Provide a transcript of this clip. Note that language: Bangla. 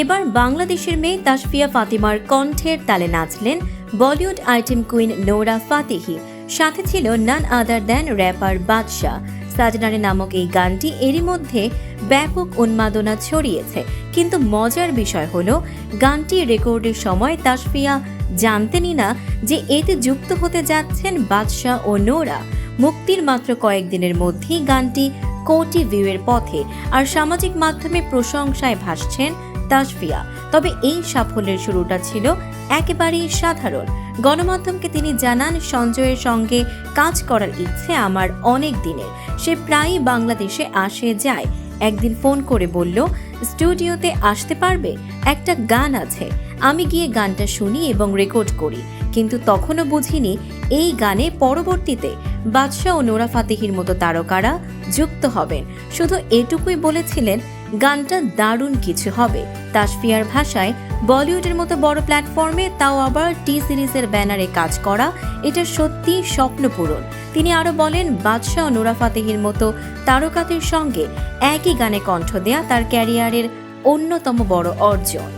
এবার বাংলাদেশের মেয়ে তাসফিয়া ফাতিমার কণ্ঠের তালে নাচলেন Bollywood item queen Nora Fatehi. সাথে ছিল নান আদার দ্যান র্যাপার বাদশাহ। সাজনারে নামক এই গানটি এরই মধ্যে ব্যাপক উন্মাদনা ছড়িয়েছে। কিন্তু মজার বিষয় হলো, গানটি রেকর্ডের সময় তাসফিয়া জানতেনই না যে এতে যুক্ত হতে যাচ্ছেন বাদশাহ ও নোরা। মুক্তির মাত্র কয়েকদিনের মধ্যেই গানটি কোটি ভিউয়ের পথে, আর সামাজিক মাধ্যমে প্রশংসায় ভাসছেন তাসফিয়া। তবে এই সাফল্যের শুরুটা ছিল একেবারেই সাধারণ। গণমাধ্যমকে তিনি জানান, সঞ্জয়ের সঙ্গে কাজ করার ইচ্ছে আমার অনেক দিনের। সে প্রায়ই বাংলাদেশে আসে যায়। একদিন ফোন করে বলল, স্টুডিওতে আসতে পারবে, একটা গান আছে। আমি গিয়ে গানটা শুনি এবং রেকর্ড করি। কিন্তু তখনও বুঝিনি এই গানে পরবর্তীতে বাদশাহ ও নোরা ফাতেহির মতো তারকারা যুক্ত হবেন। শুধু এটুকুই বলেছিলেন, গানটা দারুণ কিছু হবে। তাসফিয়ার ভাষায়, বলিউডের মতো বড় প্ল্যাটফর্মে, তাও আবার টি সিরিজের ব্যানারে কাজ করা, এটা সত্যি স্বপ্ন পূরণ। তিনি আরো বলেন, বাদশাহ ও নোরা ফাতেহির মতো তারকাদের সঙ্গে একই গানে কণ্ঠ দেয়া তার ক্যারিয়ারের অন্যতম বড় অর্জন।